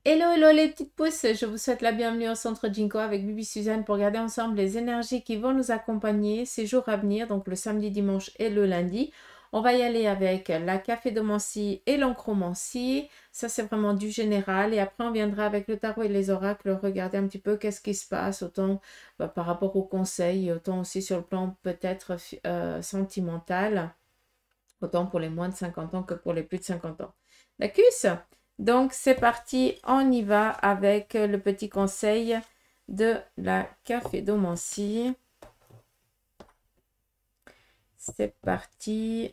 Hello, hello les petites pousses, je vous souhaite la bienvenue au Centre Jinko avec Bibi Suzanne pour regarder ensemble les énergies qui vont nous accompagner ces jours à venir, donc le samedi, dimanche et le lundi. On va y aller avec la caphédomancie et l'oncromancie, ça c'est vraiment du général, et après on viendra avec le tarot et les oracles, regarder un petit peu qu'est-ce qui se passe, autant par rapport aux conseils, autant aussi sur le plan peut-être sentimental, autant pour les moins de 50 ans que pour les plus de 50 ans. D'accord? Donc, c'est parti, on y va avec le petit conseil de la caphédomancie. C'est parti.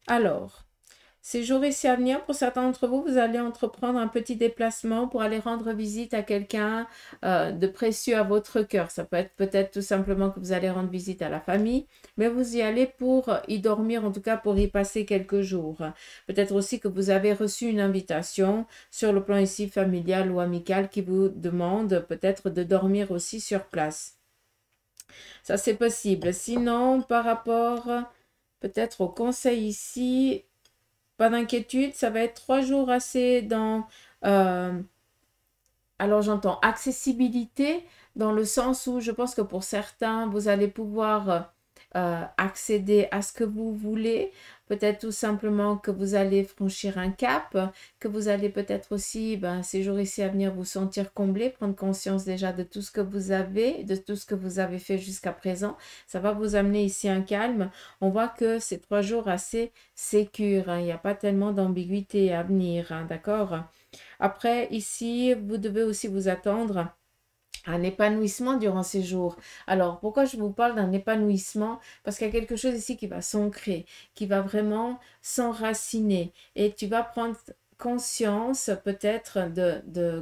Alors, ces jours ici à venir, pour certains d'entre vous, vous allez entreprendre un petit déplacement pour aller rendre visite à quelqu'un de précieux à votre cœur. Ça peut être peut-être tout simplement que vous allez rendre visite à la famille, mais vous y allez pour y dormir, en tout cas pour y passer quelques jours. Peut-être aussi que vous avez reçu une invitation sur le plan ici familial ou amical qui vous demande peut-être de dormir aussi sur place. Ça, c'est possible. Sinon, par rapport peut-être au conseil ici, pas d'inquiétude, ça va être 3 jours assez dans... alors j'entends accessibilité dans le sens où je pense que pour certains, vous allez pouvoir accéder à ce que vous voulez. Peut-être tout simplement que vous allez franchir un cap, que vous allez peut-être aussi, ces jours ici à venir, vous sentir comblé, prendre conscience déjà de tout ce que vous avez, de tout ce que vous avez fait jusqu'à présent. Ça va vous amener ici un calme. On voit que c'est 3 jours assez sécures, hein. Il n'y a pas tellement d'ambiguïté à venir, hein, d'accord? Après, ici, vous devez aussi vous attendre à un épanouissement durant ces jours. Alors, pourquoi je vous parle d'un épanouissement? Parce qu'il y a quelque chose ici qui va s'ancrer, qui va vraiment s'enraciner. Et tu vas prendre conscience peut-être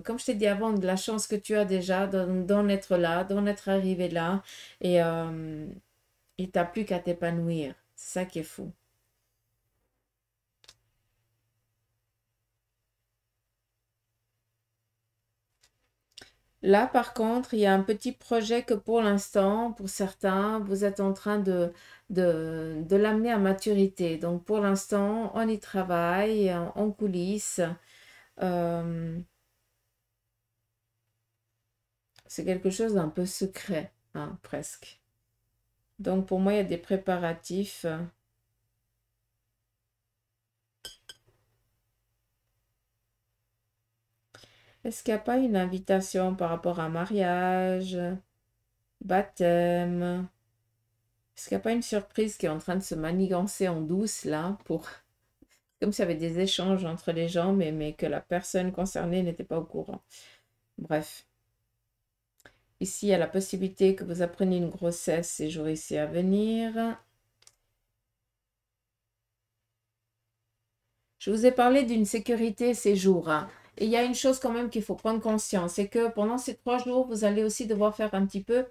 comme je t'ai dit avant, de la chance que tu as déjà d'en être là, d'en être arrivé là. Et tu n'as plus qu'à t'épanouir. C'est ça qui est fou. Là, par contre, il y a un petit projet que pour l'instant, pour certains, vous êtes en train de l'amener à maturité. Donc, pour l'instant, on y travaille en coulisses. Euh, c'est quelque chose d'un peu secret, hein, presque. Donc, pour moi, il y a des préparatifs. Est-ce qu'il n'y a pas une invitation par rapport à un mariage, baptême? Est-ce qu'il n'y a pas une surprise qui est en train de se manigancer en douce, là, pour... Comme s'il y avait des échanges entre les gens, mais que la personne concernée n'était pas au courant. Bref. Ici, il y a la possibilité que vous appreniez une grossesse ces jours ici à venir. Je vous ai parlé d'une sécurité ces jours, hein. Et il y a une chose quand même qu'il faut prendre conscience, c'est que pendant ces 3 jours, vous allez aussi devoir faire un petit peu,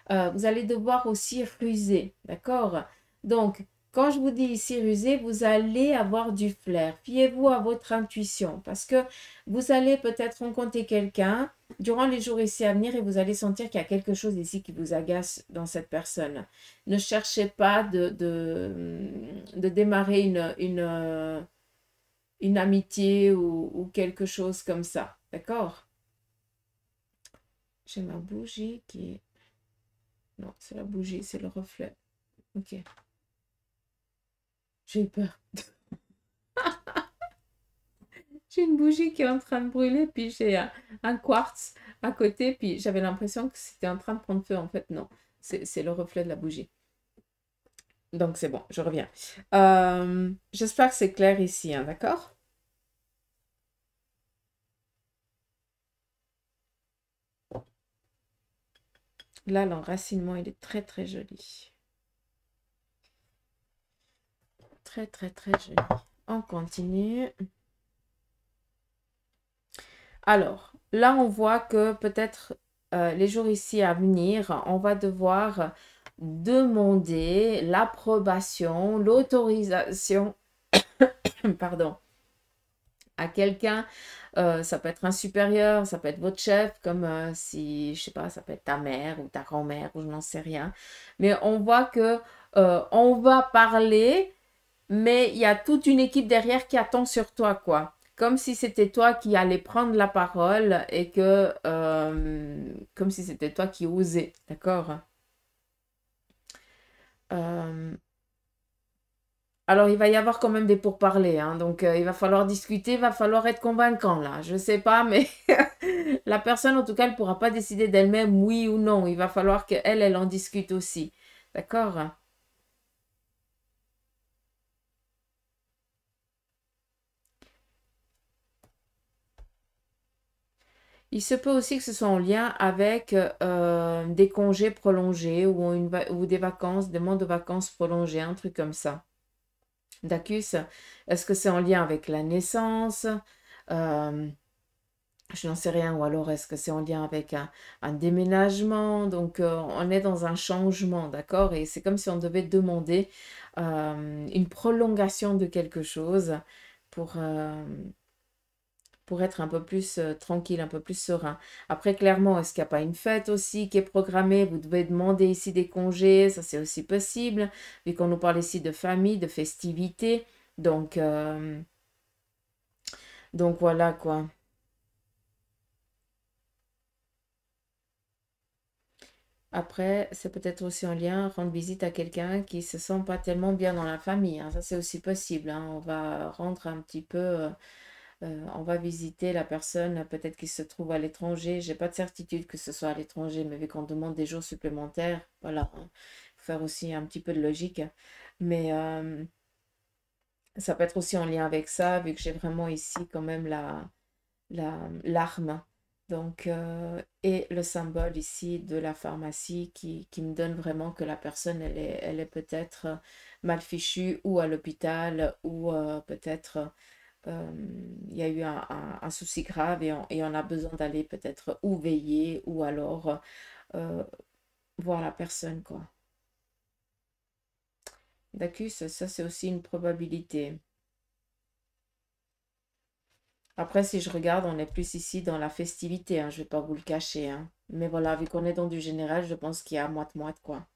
vous allez devoir aussi ruser, d'accord? Donc, quand je vous dis ici ruser, vous allez avoir du flair. Fiez-vous à votre intuition parce que vous allez peut-être rencontrer quelqu'un durant les jours ici à venir et vous allez sentir qu'il y a quelque chose ici qui vous agace dans cette personne. Ne cherchez pas de démarrer une amitié ou quelque chose comme ça. D'accord? J'ai ma bougie qui est... Non, c'est la bougie, c'est le reflet. Ok. J'ai eu peur. J'ai une bougie qui est en train de brûler, puis j'ai un quartz à côté, puis j'avais l'impression que c'était en train de prendre feu. En fait, non. C'est le reflet de la bougie. Donc, c'est bon, je reviens. J'espère que c'est clair ici, hein, d'accord? Là, l'enracinement, il est très, très joli. Très, très, très joli. On continue. Alors, là, on voit que peut-être les jours ici à venir, on va devoir demander l'approbation, l'autorisation, pardon, à quelqu'un. Ça peut être un supérieur, ça peut être votre chef, comme si, je sais pas, ça peut être ta mère ou ta grand-mère ou je n'en sais rien. Mais on voit que on va parler, mais il y a toute une équipe derrière qui attend sur toi, quoi. comme si c'était toi qui allais prendre la parole et que, comme si c'était toi qui osais, d'accord? Euh, alors, il va y avoir quand même des pourparlers, hein, donc il va falloir discuter, il va falloir être convaincant là. Je sais pas, mais la personne, en tout cas, elle ne pourra pas décider d'elle-même oui ou non. Il va falloir qu'elle, elle en discute aussi, d'accord? Il se peut aussi que ce soit en lien avec des congés prolongés ou, ou des vacances, des mois de vacances prolongés, un truc comme ça. Dacus, est-ce que c'est en lien avec la naissance? Euh, je n'en sais rien. Ou alors est-ce que c'est en lien avec un déménagement? Donc on est dans un changement, d'accord? Et c'est comme si on devait demander une prolongation de quelque chose pour, pour être un peu plus tranquille, un peu plus serein. Après, clairement, est-ce qu'il n'y a pas une fête aussi qui est programmée? Vous devez demander ici des congés, ça c'est aussi possible, vu qu'on nous parle ici de famille, de festivités. Donc, euh, donc voilà quoi. Après, c'est peut-être aussi en lien, rendre visite à quelqu'un qui se sent pas tellement bien dans la famille, hein. Ça c'est aussi possible, hein. On va rendre un petit peu on va visiter la personne, peut-être qui se trouve à l'étranger. J'ai pas de certitude que ce soit à l'étranger, mais vu qu'on demande des jours supplémentaires, voilà, hein, faut faire aussi un petit peu de logique. Mais ça peut être aussi en lien avec ça, vu que j'ai vraiment ici quand même l'arme. Donc, et le symbole ici de la pharmacie qui me donne vraiment que la personne, elle est peut-être mal fichue ou à l'hôpital ou peut-être euh, il y a eu un souci grave et on a besoin d'aller peut-être ou veiller ou alors euh, voir la personne, quoi. D'accord, ça c'est aussi une probabilité. Après, si je regarde, on est plus ici dans la festivité, hein, je vais pas vous le cacher, hein. Mais voilà, vu qu'on est dans du général, je pense qu'il y a moite-moite, quoi.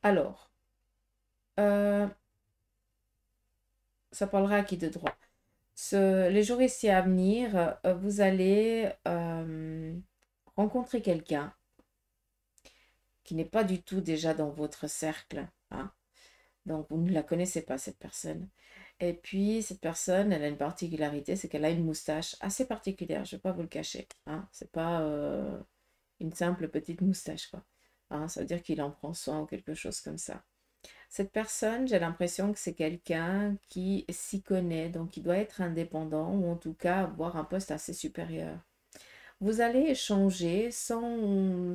Alors, euh, ça parlera à qui de droit? Les jours ici à venir, vous allez rencontrer quelqu'un qui n'est pas du tout déjà dans votre cercle, hein. Donc, vous ne la connaissez pas, cette personne. Et puis, cette personne, elle a une particularité, c'est qu'elle a une moustache assez particulière, je ne vais pas vous le cacher, hein. C'est pas une simple petite moustache, quoi. Hein, ça veut dire qu'il en prend soin ou quelque chose comme ça. Cette personne, j'ai l'impression que c'est quelqu'un qui s'y connaît, donc qui doit être indépendant ou en tout cas avoir un poste assez supérieur. Vous allez échanger sans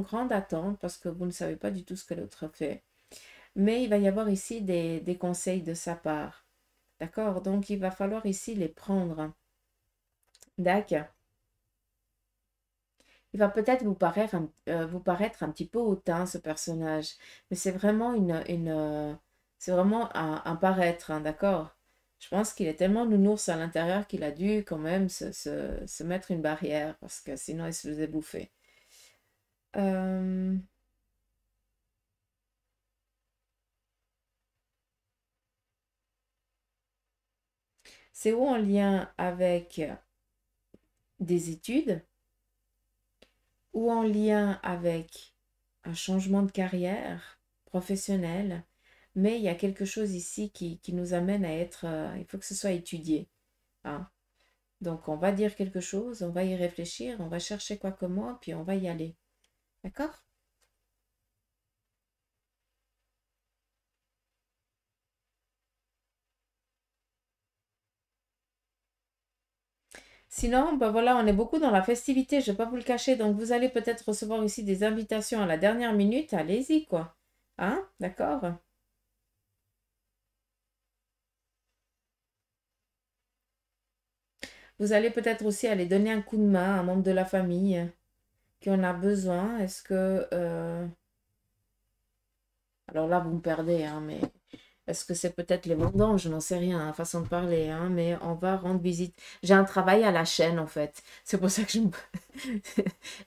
grande attente parce que vous ne savez pas du tout ce que l'autre fait. Mais il va y avoir ici des conseils de sa part. D'accord? Donc il va falloir ici les prendre. D'accord? Il va peut-être vous paraître un petit peu hautain, ce personnage. Mais c'est vraiment c'est vraiment un paraître, hein, d'accord? Je pense qu'il est tellement nounours à l'intérieur qu'il a dû quand même se mettre une barrière parce que sinon il se faisait bouffer. Euh, c'est ou en lien avec des études ou en lien avec un changement de carrière professionnelle, mais il y a quelque chose ici qui nous amène à être, il faut que ce soit étudié, hein. Donc on va dire quelque chose, on va y réfléchir, on va chercher quoi comment, puis on va y aller. D'accord? Sinon, ben voilà, on est beaucoup dans la festivité, je ne vais pas vous le cacher, donc vous allez peut-être recevoir ici des invitations à la dernière minute, allez-y quoi. Hein? D'accord? Vous allez peut-être aussi aller donner un coup de main à un membre de la famille qui en a besoin. Est-ce que... alors là, vous me perdez, hein, mais est-ce que c'est peut-être les vendanges? Je n'en sais rien, hein, façon de parler, hein, mais on va rendre visite. J'ai un travail à la chaîne, en fait. C'est pour ça que je me...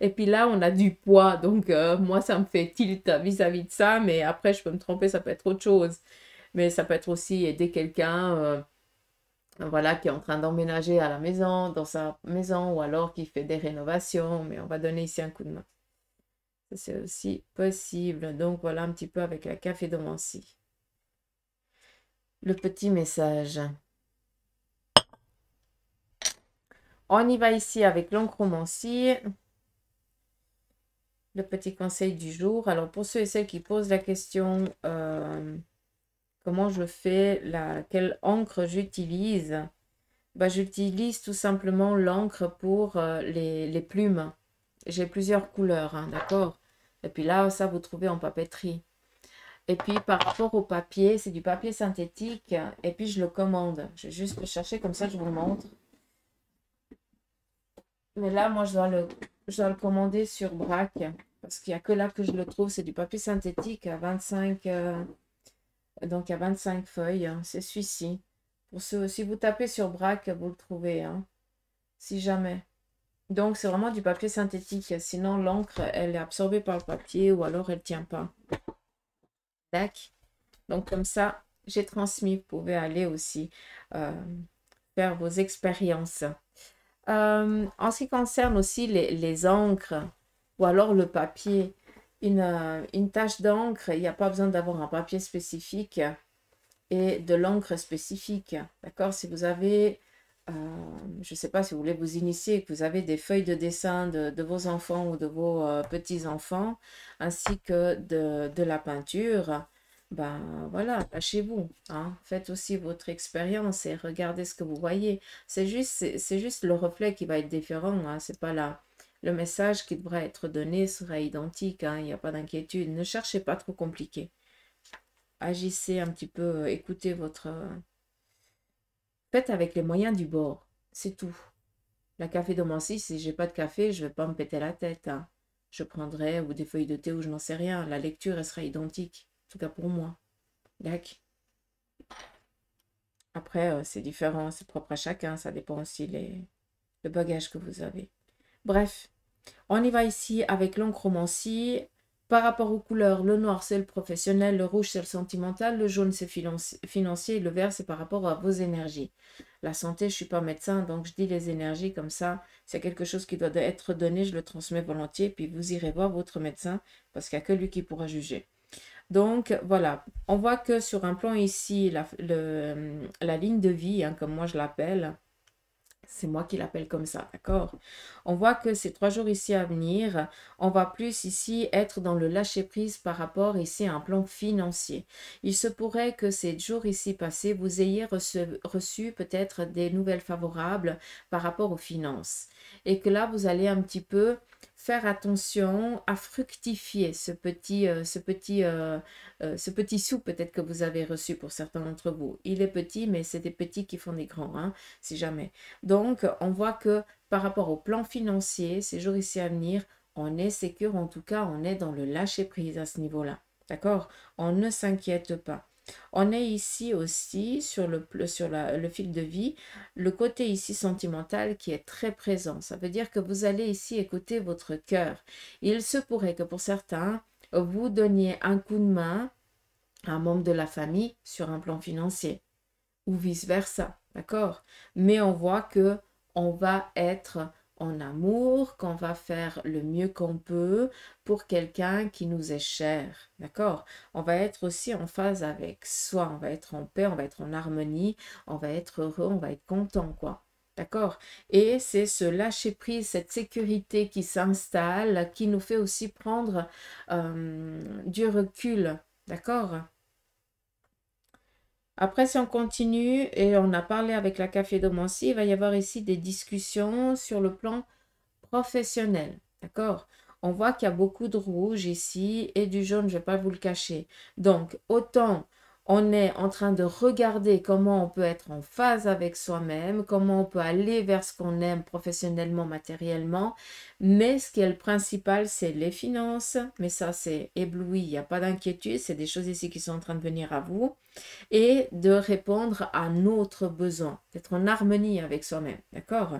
Et puis là, on a du poids, donc moi, ça me fait tilt vis-à-vis de ça, mais après, je peux me tromper, ça peut être autre chose. Mais ça peut être aussi aider quelqu'un, voilà, qui est en train d'emménager à la maison, dans sa maison, ou alors qui fait des rénovations, mais on va donner ici un coup de main. C'est aussi possible. Donc voilà un petit peu avec la caphédomancie. Le petit message. On y va ici avec l'oncromancie. Le petit conseil du jour. Alors pour ceux et celles qui posent la question, comment je fais, quelle encre j'utilise? Bah, j'utilise tout simplement l'encre pour les plumes. J'ai plusieurs couleurs, hein, d'accord? Et puis là, ça, vous trouvez en papeterie. Et puis, par rapport au papier, c'est du papier synthétique. Et puis, je le commande. Je vais juste le chercher, comme ça, je vous le montre. Mais là, moi, je dois le commander sur Brac. Parce qu'il n'y a que là que je le trouve. C'est du papier synthétique à 25... donc, il y a 25 feuilles. Hein. C'est celui-ci. Si vous tapez sur Brac, vous le trouvez. Hein, si jamais. Donc, c'est vraiment du papier synthétique. Sinon, l'encre, elle est absorbée par le papier ou alors elle ne tient pas. Tac. Donc, comme ça, j'ai transmis. Vous pouvez aller aussi faire vos expériences. En ce qui concerne aussi les encres ou alors le papier, une tache d'encre, il n'y a pas besoin d'avoir un papier spécifique et de l'encre spécifique. D'accord? Si vous avez, je ne sais pas si vous voulez vous initier, que vous avez des feuilles de dessin de vos enfants ou de vos petits-enfants, ainsi que de la peinture, ben voilà, lâchez-vous. Hein. Faites aussi votre expérience et regardez ce que vous voyez. C'est juste le reflet qui va être différent. Hein. C'est pas le message qui devrait être donné sera identique. Hein. Il n'y a pas d'inquiétude. Ne cherchez pas trop compliqué. Agissez un petit peu, écoutez votre... Faites avec les moyens du bord, c'est tout. La caphédomancie, si j'ai pas de café, je vais pas me péter la tête. Hein. Je prendrai ou des feuilles de thé ou je n'en sais rien. La lecture, elle sera identique, en tout cas pour moi. D'accord. Après, c'est différent, c'est propre à chacun. Ça dépend aussi le bagage que vous avez. Bref, on y va ici avec l'oncromancie. Par rapport aux couleurs, le noir c'est le professionnel, le rouge c'est le sentimental, le jaune c'est financier et le vert c'est par rapport à vos énergies. La santé, je ne suis pas médecin, donc je dis les énergies comme ça. C'est quelque chose qui doit être donné, je le transmets volontiers, puis vous irez voir votre médecin parce qu'il n'y a que lui qui pourra juger. Donc voilà, on voit que sur un plan ici, la ligne de vie, hein, comme moi je l'appelle, c'est moi qui l'appelle comme ça, d'accord? On voit que ces 3 jours ici à venir, on va plus ici être dans le lâcher-prise par rapport ici à un plan financier. Il se pourrait que ces jours ici passés, vous ayez reçu peut-être des nouvelles favorables par rapport aux finances. Et que là, vous allez un petit peu faire attention à fructifier ce petit sou peut-être que vous avez reçu pour certains d'entre vous. Il est petit, mais c'est des petits qui font des grands, hein, si jamais. Donc, on voit que par rapport au plan financier, ces jours ici à venir, on est sécure, en tout cas, on est dans le lâcher-prise à ce niveau-là. D'accord? On ne s'inquiète pas. On est ici aussi sur le fil de vie, le côté ici sentimental qui est très présent. Ça veut dire que vous allez ici écouter votre cœur. Il se pourrait que pour certains, vous donniez un coup de main à un membre de la famille sur un plan financier ou vice-versa, d'accord? Mais on voit que on va être en amour, qu'on va faire le mieux qu'on peut pour quelqu'un qui nous est cher, d'accord? On va être aussi en phase avec soi, on va être en paix, on va être en harmonie, on va être heureux, on va être content, quoi. D'accord? Et c'est ce lâcher-prise, cette sécurité qui s'installe, qui nous fait aussi prendre du recul, d'accord? Après, si on continue, et on a parlé avec la caphédomancie, il va y avoir ici des discussions sur le plan professionnel. D'accord? On voit qu'il y a beaucoup de rouge ici et du jaune, je ne vais pas vous le cacher. Donc, autant on est en train de regarder comment on peut être en phase avec soi-même, comment on peut aller vers ce qu'on aime professionnellement, matériellement. Mais ce qui est le principal, c'est les finances. Mais ça, c'est ébloui, il n'y a pas d'inquiétude. C'est des choses ici qui sont en train de venir à vous. Et de répondre à notre besoin, d'être en harmonie avec soi-même. D'accord?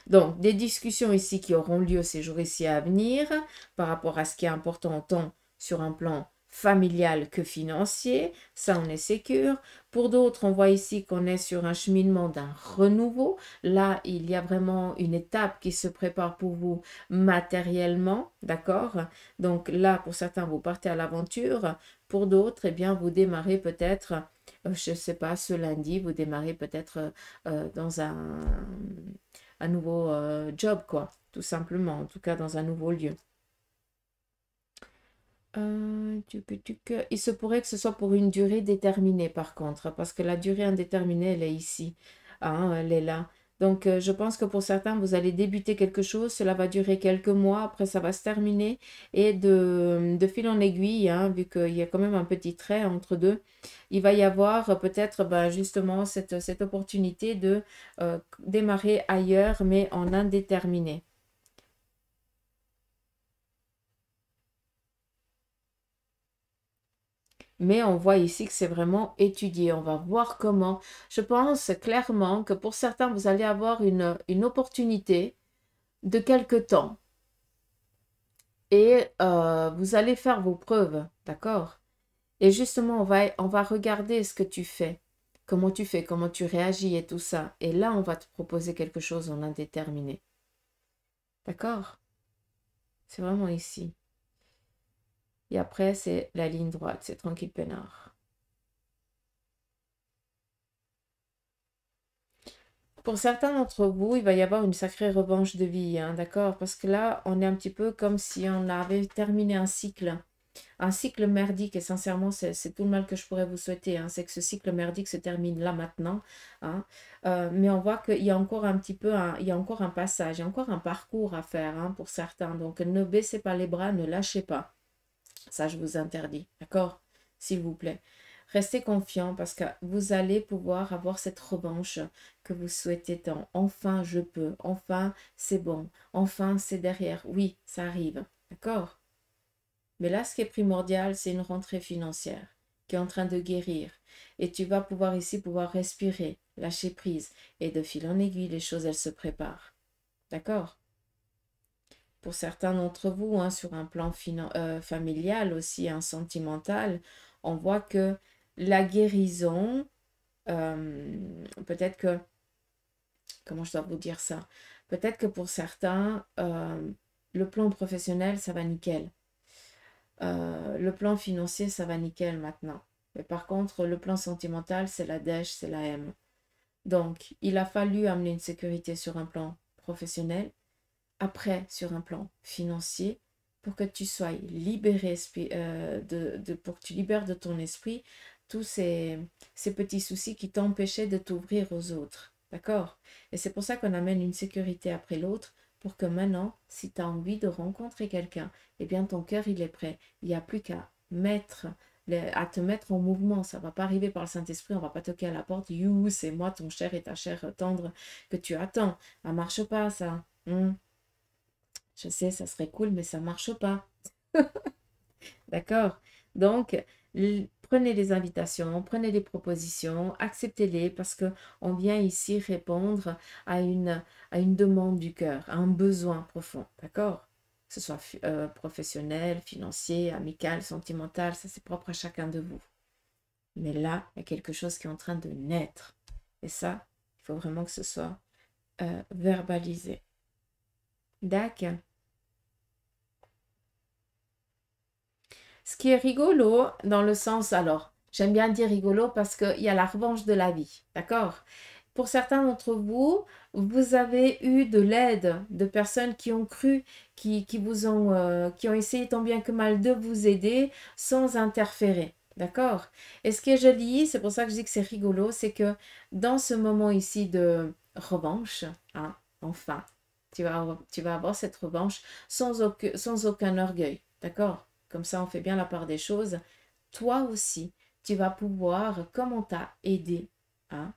Donc, des discussions ici qui auront lieu ces jours ici à venir par rapport à ce qui est important tant sur un plan familial que financier, ça on est sécure. Pour d'autres, on voit ici qu'on est sur un cheminement d'un renouveau. Là, il y a vraiment une étape qui se prépare pour vous matériellement, d'accord? Donc là, pour certains, vous partez à l'aventure. Pour d'autres, eh bien, vous démarrez peut-être, je ne sais pas, ce lundi, vous démarrez peut-être dans un nouveau job, quoi, tout simplement, en tout cas dans un nouveau lieu. Il se pourrait que ce soit pour une durée déterminée par contre, parce que la durée indéterminée, elle est ici, hein, elle est là. Donc, je pense que pour certains, vous allez débuter quelque chose, cela va durer quelques mois, après ça va se terminer, et de fil en aiguille, hein, vu qu'il y a quand même un petit trait entre deux, il va y avoir peut-être ben, justement cette opportunité de démarrer ailleurs, mais en indéterminé. Mais on voit ici que c'est vraiment étudié. On va voir comment. Je pense clairement que pour certains, vous allez avoir une opportunité de quelque temps et vous allez faire vos preuves, d'accord? Et justement, on va regarder ce que tu fais, comment tu réagis et tout ça. Et là, on va te proposer quelque chose en indéterminé. D'accord? C'est vraiment ici. Et après, c'est la ligne droite, c'est tranquille peinard. Pour certains d'entre vous, il va y avoir une sacrée revanche de vie, hein, d'accord? Parce que là, on est un petit peu comme si on avait terminé un cycle merdique, et sincèrement, c'est tout le mal que je pourrais vous souhaiter, hein, c'est que ce cycle merdique se termine là maintenant, hein. Mais on voit qu'il y a encore un petit peu, il y a encore un passage, il y a encore un parcours à faire, hein, pour certains. Donc, ne baissez pas les bras, ne lâchez pas. Ça, je vous interdis, d'accord? S'il vous plaît. Restez confiant parce que vous allez pouvoir avoir cette revanche que vous souhaitez tant. Enfin, je peux. Enfin, c'est bon. Enfin, c'est derrière. Oui, ça arrive. D'accord? Mais là, ce qui est primordial, c'est une rentrée financière qui est en train de guérir. Et tu vas pouvoir ici pouvoir respirer, lâcher prise. Et de fil en aiguille, les choses, elles se préparent. D'accord? Pour certains d'entre vous, hein, sur un plan familial aussi, un sentimental, on voit que la guérison, peut-être que, comment je dois vous dire ça? Peut-être que pour certains, le plan professionnel, ça va nickel. Le plan financier, ça va nickel maintenant. Mais par contre, le plan sentimental, c'est la dèche, c'est la M. Donc, il a fallu amener une sécurité sur un plan professionnel, après sur un plan financier, pour que tu sois libéré, pour que tu libères de ton esprit tous ces petits soucis qui t'empêchaient de t'ouvrir aux autres. D'accord? Et c'est pour ça qu'on amène une sécurité après l'autre, pour que maintenant, si tu as envie de rencontrer quelqu'un, eh bien ton cœur, il est prêt. Il n'y a plus qu'à à te mettre en mouvement. Ça ne va pas arriver par le Saint-Esprit, on ne va pas toquer à la porte. You, c'est moi, ton cher et ta chère tendre que tu attends. Ça ne marche pas, ça. Je sais, ça serait cool, mais ça ne marche pas. D'accord? Donc, prenez les invitations, prenez les propositions, acceptez-les parce que on vient ici répondre à une demande du cœur, à un besoin profond. D'accord? Que ce soit professionnel, financier, amical, sentimental, ça c'est propre à chacun de vous. Mais là, il y a quelque chose qui est en train de naître. Et ça, il faut vraiment que ce soit verbalisé. D'accord? Ce qui est rigolo, dans le sens, alors, j'aime bien dire rigolo parce qu'il y a la revanche de la vie, d'accord? Pour certains d'entre vous, vous avez eu de l'aide de personnes qui ont cru, qui ont essayé tant bien que mal de vous aider sans interférer, d'accord? Et ce qui est joli, c'est pour ça que je dis que c'est rigolo, c'est que dans ce moment ici de revanche, hein, enfin, tu vas avoir cette revanche sans aucun orgueil, d'accord? Comme ça, on fait bien la part des choses. Toi aussi, tu vas pouvoir, comme on t'a aidé, hein,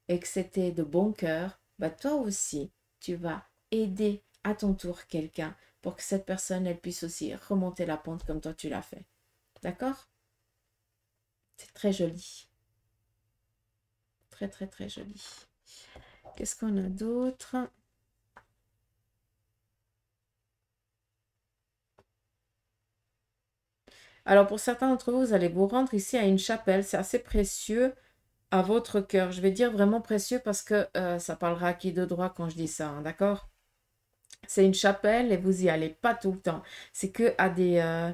et que c'était de bon cœur, bah toi aussi, tu vas aider à ton tour quelqu'un pour que cette personne, elle puisse aussi remonter la pente comme toi tu l'as fait. D'accord? C'est très joli. Très, très, très joli. Qu'est-ce qu'on a d'autre? Alors, pour certains d'entre vous, vous allez vous rendre ici à une chapelle. C'est assez précieux à votre cœur. Je vais dire vraiment précieux parce que ça parlera à qui de droit quand je dis ça, hein, d'accord? C'est une chapelle et vous y allez pas tout le temps. C'est que à des...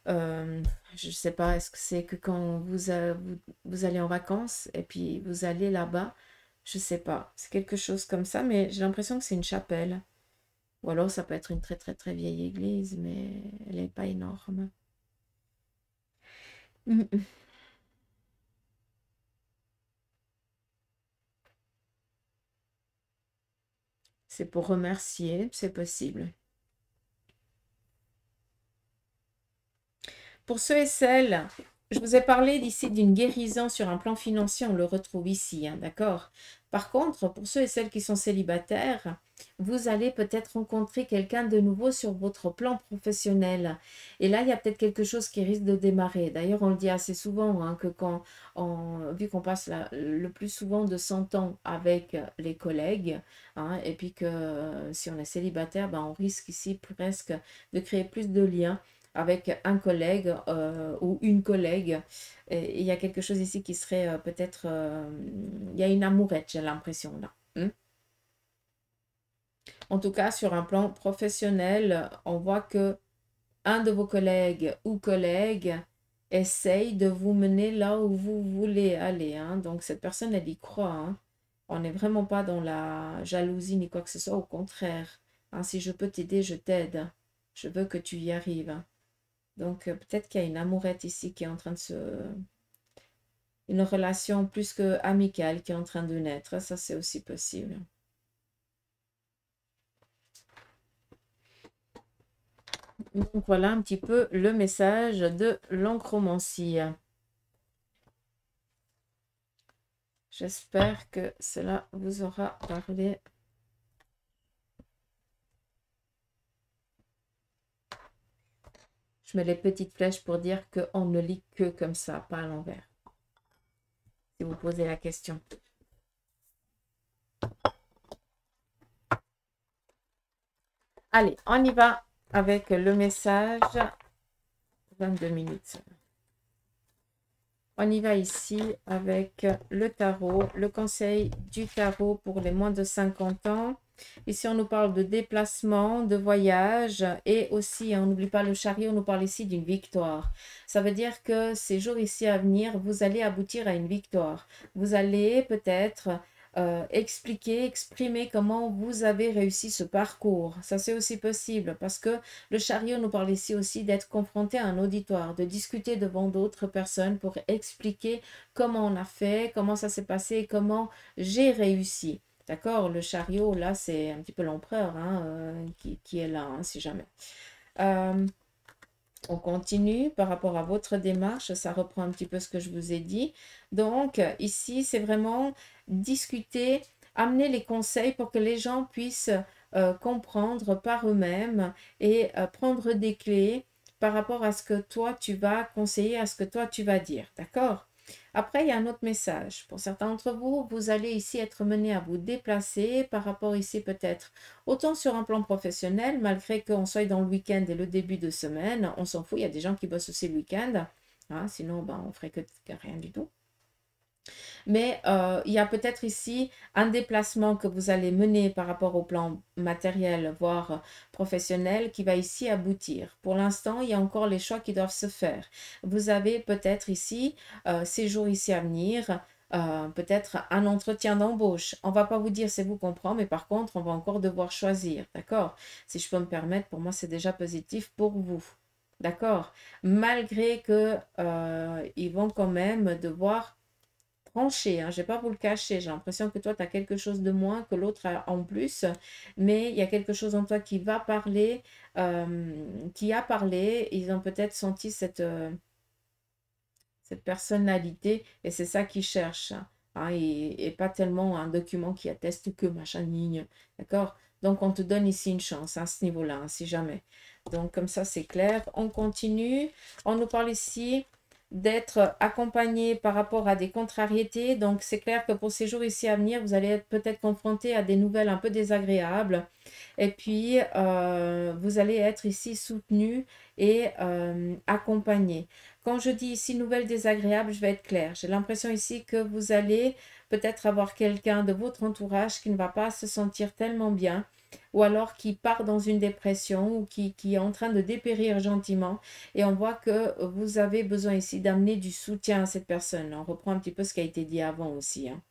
je sais pas, est-ce que c'est que quand vous allez en vacances et puis vous allez là-bas? Je sais pas. C'est quelque chose comme ça, mais j'ai l'impression que c'est une chapelle. Ou alors ça peut être une très très très vieille église, mais elle n'est pas énorme. Mm. C'est pour remercier, c'est possible. Pour ceux et celles, je vous ai parlé d'ici d'une guérison sur un plan financier, on le retrouve ici, hein, d'accord? Par contre, pour ceux et celles qui sont célibataires, vous allez peut-être rencontrer quelqu'un de nouveau sur votre plan professionnel. Et là, il y a peut-être quelque chose qui risque de démarrer. D'ailleurs, on le dit assez souvent, hein, que vu qu'on passe le plus souvent de 100 ans avec les collègues, hein, et puis que si on est célibataire, ben, on risque ici presque de créer plus de liens avec un collègue ou une collègue. Et il y a quelque chose ici qui serait peut-être... il y a une amourette, j'ai l'impression là. En tout cas, sur un plan professionnel, on voit que un de vos collègues ou collègues essaye de vous mener là où vous voulez aller, hein. Donc, cette personne, elle y croit, hein. On n'est vraiment pas dans la jalousie ni quoi que ce soit, au contraire, hein. Si je peux t'aider, je t'aide. Je veux que tu y arrives. Donc, peut-être qu'il y a une amourette ici qui est en train de se... Une relation plus que amicale qui est en train de naître. Ça, c'est aussi possible. Donc, voilà un petit peu le message de l'encromancie. J'espère que cela vous aura parlé. Je mets les petites flèches pour dire qu'on ne lit que comme ça, pas à l'envers. Si vous posez la question. Allez, on y va avec le message. 22 minutes. On y va ici avec le tarot, le conseil du tarot pour les moins de 50 ans. Ici, on nous parle de déplacement, de voyage et aussi, on n'oublie pas le chariot, on nous parle ici d'une victoire. Ça veut dire que ces jours ici à venir, vous allez aboutir à une victoire. Vous allez peut-être expliquer, exprimer comment vous avez réussi ce parcours. Ça, c'est aussi possible parce que le chariot nous parle ici aussi d'être confronté à un auditoire, de discuter devant d'autres personnes pour expliquer comment on a fait, comment ça s'est passé, comment j'ai réussi. D'accord? Le chariot, là, c'est un petit peu l'empereur, hein, qui est là, hein, si jamais. On continue par rapport à votre démarche, ça reprend un petit peu ce que je vous ai dit. Donc, ici, c'est vraiment discuter, amener les conseils pour que les gens puissent comprendre par eux-mêmes et prendre des clés par rapport à ce que toi, tu vas conseiller, à ce que toi, tu vas dire. D'accord? Après, il y a un autre message. Pour certains d'entre vous, vous allez ici être mené à vous déplacer par rapport ici peut-être autant sur un plan professionnel, malgré qu'on soit dans le week-end et le début de semaine, on s'en fout, il y a des gens qui bossent aussi le week-end, hein, sinon ben, on ferait que rien du tout. Mais il y a peut-être ici un déplacement que vous allez mener par rapport au plan matériel, voire professionnel, qui va ici aboutir. Pour l'instant, il y a encore les choix qui doivent se faire. Vous avez peut-être ici, ces jours ici à venir, peut-être un entretien d'embauche. On ne va pas vous dire c'est vous qu'on prend, mais par contre, on va encore devoir choisir. D'accord? Si je peux me permettre, pour moi, c'est déjà positif pour vous. D'accord? Malgré que ils vont quand même devoir tranché, hein, je ne vais pas vous le cacher. J'ai l'impression que toi, tu as quelque chose de moins que l'autre en plus, mais il y a quelque chose en toi qui va parler, qui a parlé. Ils ont peut-être senti cette personnalité et c'est ça qu'ils cherchent, hein, et pas tellement un document qui atteste que machin ligne. D'accord? Donc, on te donne ici une chance à ce niveau-là, hein, si jamais. Donc, comme ça, c'est clair. On continue. On nous parle ici d'être accompagné par rapport à des contrariétés. Donc, c'est clair que pour ces jours ici à venir, vous allez être peut-être confronté à des nouvelles un peu désagréables. Et puis, vous allez être ici soutenu et accompagné. Quand je dis ici nouvelles désagréables, je vais être claire. J'ai l'impression ici que vous allez peut-être avoir quelqu'un de votre entourage qui ne va pas se sentir tellement bien, ou alors qui part dans une dépression ou qui est en train de dépérir gentiment. Et on voit que vous avez besoin ici d'amener du soutien à cette personne. On reprend un petit peu ce qui a été dit avant aussi, hein.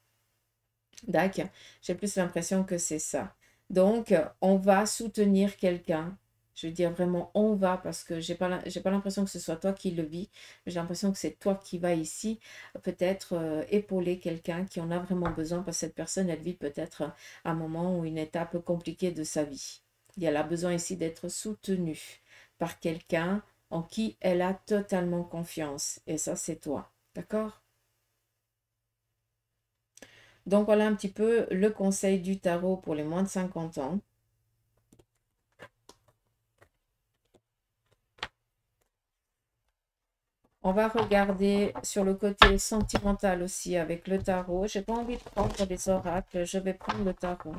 D'accord. J'ai plus l'impression que c'est ça. Donc, on va soutenir quelqu'un. Je veux dire vraiment on va parce que j'ai pas l'impression que ce soit toi qui le vis. J'ai l'impression que c'est toi qui vas ici peut-être épauler quelqu'un qui en a vraiment besoin parce que cette personne, elle vit peut-être un moment ou une étape compliquée de sa vie. Et elle a besoin ici d'être soutenue par quelqu'un en qui elle a totalement confiance. Et ça, c'est toi. D'accord? Donc, voilà un petit peu le conseil du tarot pour les moins de 50 ans. On va regarder sur le côté sentimental aussi avec le tarot. J'ai pas envie de prendre les oracles, je vais prendre le tarot.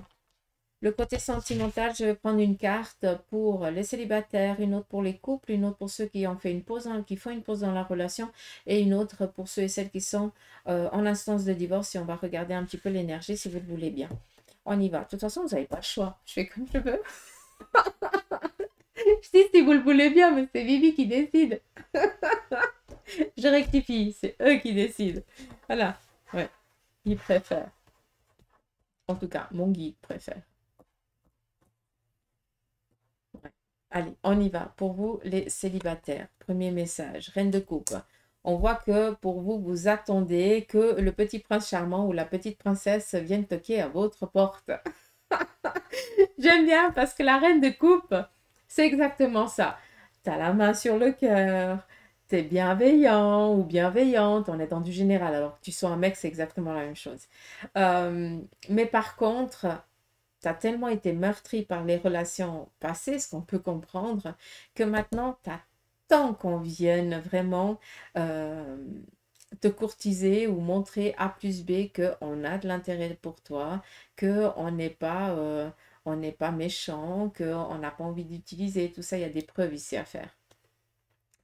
Le côté sentimental, je vais prendre une carte pour les célibataires, une autre pour les couples, une autre pour ceux qui ont fait une pause, qui font une pause dans la relation, et une autre pour ceux et celles qui sont en instance de divorce. Et on va regarder un petit peu l'énergie si vous le voulez bien. On y va. De toute façon, vous n'avez pas le choix. Je fais comme je veux. Je dis si vous le voulez bien, mais c'est Vivi qui décide. Je rectifie, c'est eux qui décident. Voilà. Ouais. Ils préfèrent. En tout cas, mon guide préfère. Ouais. Allez, on y va. Pour vous, les célibataires. Premier message. Reine de coupe. On voit que pour vous, vous attendez que le petit prince charmant ou la petite princesse vienne toquer à votre porte. J'aime bien parce que la reine de coupe, c'est exactement ça. Tu as la main sur le cœur, tu es bienveillant ou bienveillante, on est dans du général, alors que tu sois un mec, c'est exactement la même chose. Mais par contre, tu as tellement été meurtri par les relations passées, ce qu'on peut comprendre, que maintenant, tu attends qu'on vienne vraiment te courtiser ou montrer A plus B qu'on a de l'intérêt pour toi, qu'on n'est pas, on n'est pas méchant, qu'on n'a pas envie d'utiliser. Tout ça, il y a des preuves ici à faire.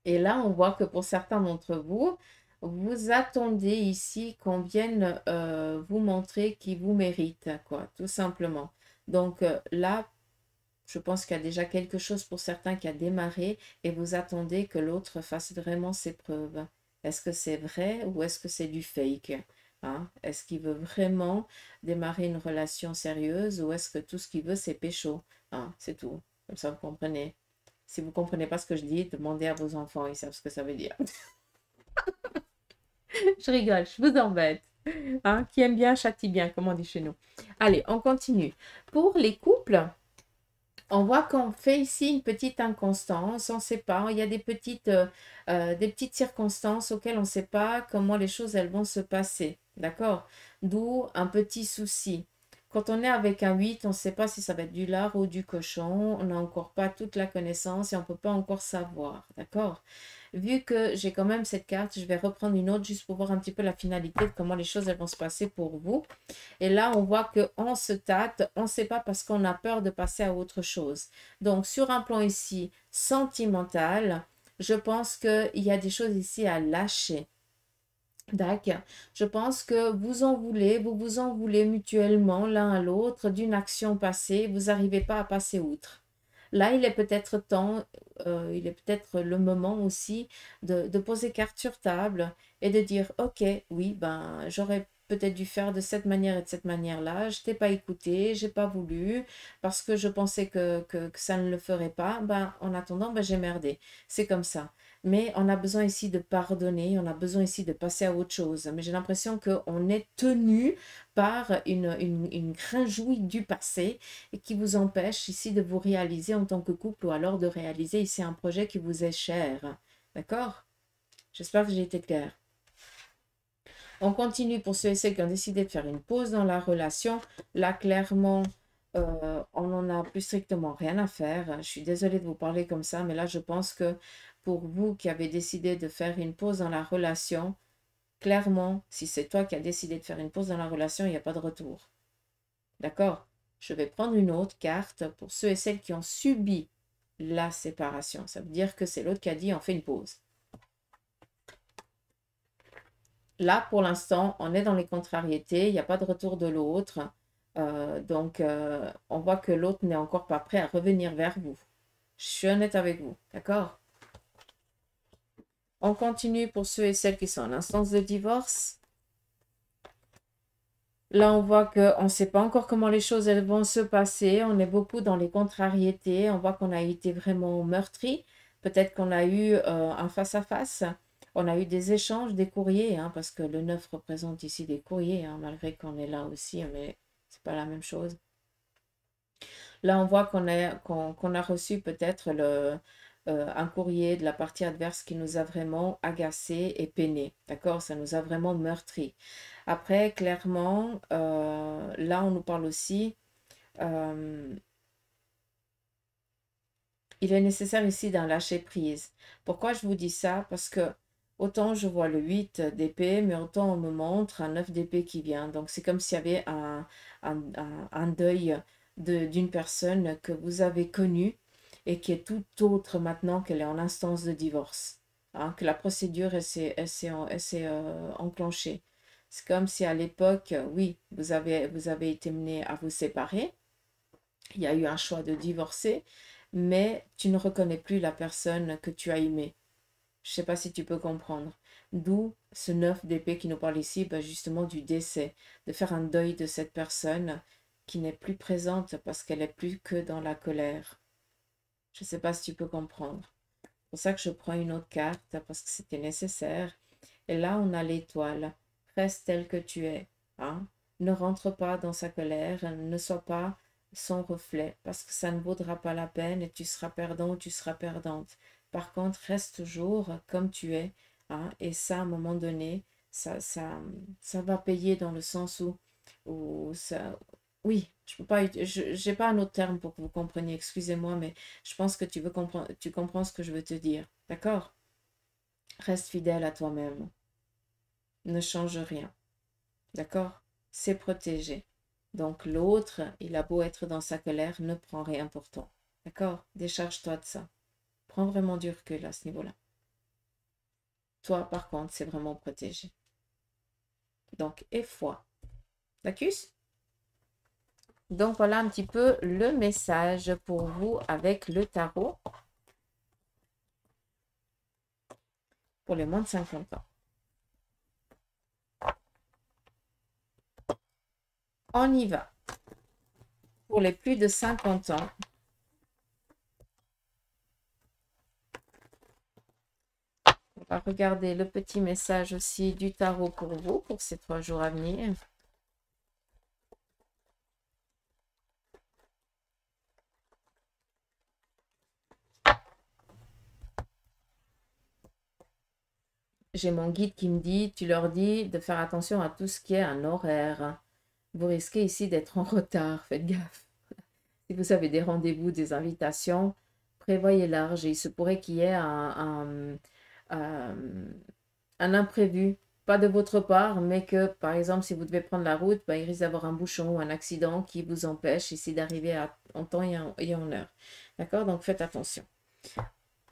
Et là, on voit que pour certains d'entre vous, vous attendez ici qu'on vienne vous montrer qui vous mérite, quoi, tout simplement. Donc là, je pense qu'il y a déjà quelque chose pour certains qui a démarré et vous attendez que l'autre fasse vraiment ses preuves. Est-ce que c'est vrai ou est-ce que c'est du fake? Hein? Est-ce qu'il veut vraiment démarrer une relation sérieuse ou est-ce que tout ce qu'il veut, c'est pécho? Hein? C'est tout. Comme ça, vous comprenez. Si vous ne comprenez pas ce que je dis, demandez à vos enfants, ils savent ce que ça veut dire. Je rigole, je vous embête. Hein? Qui aime bien, châtie bien, comme on dit chez nous. Allez, on continue. Pour les couples, on voit qu'on fait ici une petite inconstance, on ne sait pas, il y a des petites circonstances auxquelles on ne sait pas comment les choses elles vont se passer, d'accord? D'où un petit souci. Quand on est avec un 8, on ne sait pas si ça va être du lard ou du cochon, on n'a encore pas toute la connaissance et on ne peut pas encore savoir, d'accord? Vu que j'ai quand même cette carte, je vais reprendre une autre juste pour voir un petit peu la finalité de comment les choses elles vont se passer pour vous. Et là, on voit qu'on se tâte, on ne sait pas parce qu'on a peur de passer à autre chose. Donc, sur un plan ici sentimental, je pense qu'il y a des choses ici à lâcher. D'accord. Je pense que vous vous en voulez mutuellement l'un à l'autre d'une action passée, vous n'arrivez pas à passer outre. Là, il est peut-être temps, il est peut-être le moment aussi de poser carte sur table et de dire, ok, oui, ben, j'aurais peut-être dû faire de cette manière et de cette manière-là, je t'ai pas écouté, j'ai pas voulu, parce que je pensais que ça ne le ferait pas, ben, en attendant, ben, j'ai merdé. C'est comme ça. Mais on a besoin ici de pardonner, on a besoin ici de passer à autre chose. Mais j'ai l'impression qu'on est tenu par une grinjouille du passé et qui vous empêche ici de vous réaliser en tant que couple ou alors de réaliser ici un projet qui vous est cher. D'accord? J'espère que j'ai été claire. On continue pour ceux et celles qui ont décidé de faire une pause dans la relation. Là, clairement, on en a plus strictement rien à faire. Je suis désolée de vous parler comme ça, mais là, je pense que pour vous qui avez décidé de faire une pause dans la relation, clairement, si c'est toi qui as décidé de faire une pause dans la relation, il n'y a pas de retour. D'accord? Je vais prendre une autre carte pour ceux et celles qui ont subi la séparation. Ça veut dire que c'est l'autre qui a dit on fait une pause. Là, pour l'instant, on est dans les contrariétés, il n'y a pas de retour de l'autre. Donc, on voit que l'autre n'est encore pas prêt à revenir vers vous. Je suis honnête avec vous, d'accord? On continue pour ceux et celles qui sont en instance de divorce. Là, on voit qu'on ne sait pas encore comment les choses elles vont se passer. On est beaucoup dans les contrariétés. On voit qu'on a été vraiment meurtri. Peut-être qu'on a eu un face-à-face. On a eu des échanges, des courriers, hein, parce que le 9 représente ici des courriers, hein, malgré qu'on est là aussi, mais c'est pas la même chose. Là, on voit qu'on a reçu peut-être un courrier de la partie adverse qui nous a vraiment agacés et peinés. D'accord? Ça nous a vraiment meurtri. Après, clairement, là, on nous parle aussi. Il est nécessaire ici d'un lâcher-prise. Pourquoi je vous dis ça? Parce que autant je vois le 8 d'épée, mais autant on me montre un 9 d'épée qui vient. Donc, c'est comme s'il y avait un deuil d'une personne que vous avez connue et qui est tout autre maintenant qu'elle est en instance de divorce. Hein, que la procédure elle s'est enclenchée. C'est comme si à l'époque, oui, vous avez été mené à vous séparer. Il y a eu un choix de divorcer, mais tu ne reconnais plus la personne que tu as aimée. Je ne sais pas si tu peux comprendre. D'où ce 9 d'épée qui nous parle ici, ben justement du décès, de faire un deuil de cette personne qui n'est plus présente parce qu'elle n'est plus que dans la colère. Je ne sais pas si tu peux comprendre. C'est pour ça que je prends une autre carte parce que c'était nécessaire. Et là, on a l'étoile. Reste tel que tu es. Hein? Ne rentre pas dans sa colère. Ne sois pas son reflet parce que ça ne vaudra pas la peine et tu seras perdant ou tu seras perdante. Par contre, reste toujours comme tu es. Hein? Et ça, à un moment donné, ça va payer dans le sens où ça... Oui, je peux pas, j'ai pas un autre terme pour que vous compreniez, excusez-moi, mais je pense que tu comprends ce que je veux te dire. D'accord? Reste fidèle à toi-même. Ne change rien. D'accord? C'est protégé. Donc l'autre, il a beau être dans sa colère, ne prend rien pour toi. D'accord? Décharge-toi de ça. Prends vraiment du recul à ce niveau-là. Toi, par contre, c'est vraiment protégé. Donc, et foi. D'accord? Donc, voilà un petit peu le message pour vous avec le tarot pour les moins de 50 ans. On y va. Pour les plus de 50 ans, on va regarder le petit message aussi du tarot pour vous, pour ces 3 jours à venir. J'ai mon guide qui me dit, tu leur dis de faire attention à tout ce qui est un horaire. Vous risquez ici d'être en retard, faites gaffe. Si vous avez des rendez-vous, des invitations, prévoyez large. Il se pourrait qu'il y ait un imprévu, pas de votre part, mais que, par exemple, si vous devez prendre la route, ben, il risque d'avoir un bouchon ou un accident qui vous empêche ici d'arriver en temps et en heure. D'accord? Donc, faites attention.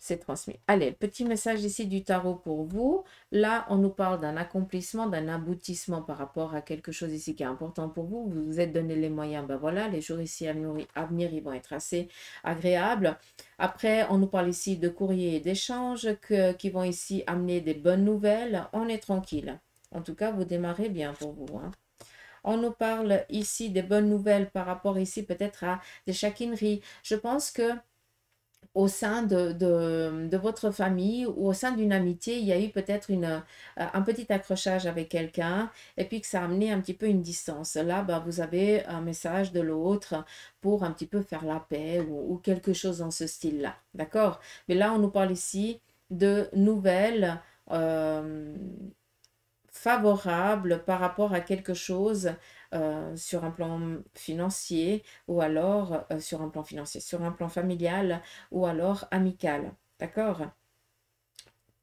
C'est transmis. Allez, petit message ici du tarot pour vous. Là, on nous parle d'un accomplissement, d'un aboutissement par rapport à quelque chose ici qui est important pour vous. Vous vous êtes donné les moyens. Ben voilà, les jours ici à venir, ils vont être assez agréables. Après, on nous parle ici de courriers et d'échanges qui vont ici amener des bonnes nouvelles. On est tranquille. En tout cas, vous démarrez bien pour vous. Hein. On nous parle ici des bonnes nouvelles par rapport ici peut-être à des chaquineries. Je pense que au sein de votre famille ou au sein d'une amitié, il y a eu peut-être un petit accrochage avec quelqu'un et puis que ça a amené un petit peu une distance. Là, ben, vous avez un message de l'autre pour un petit peu faire la paix ou quelque chose dans ce style-là. D'accord? Mais là, on nous parle ici de nouvelles favorable par rapport à quelque chose sur un plan financier ou alors sur un plan financier, sur un plan familial ou alors amical, d'accord?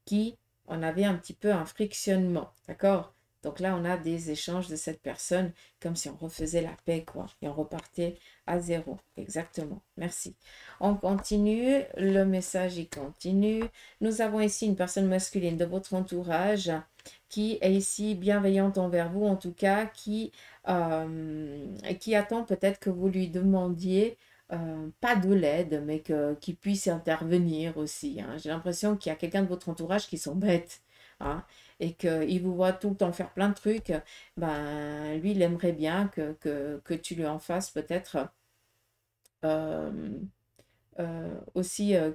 Qui on avait un petit peu un frictionnement, d'accord? Donc là, on a des échanges de cette personne comme si on refaisait la paix, quoi, et on repartait à zéro. Exactement. Merci. On continue. Le message, il continue. Nous avons ici une personne masculine de votre entourage qui est ici bienveillante envers vous, en tout cas, qui attend peut-être que vous lui demandiez pas de l'aide, mais qu'il puisse intervenir aussi, hein. J'ai l'impression qu'il y a quelqu'un de votre entourage qui s'embête, hein, et qu'il vous voit tout le temps faire plein de trucs. Ben, lui, il aimerait bien que tu lui en fasses peut-être euh, aussi ouais,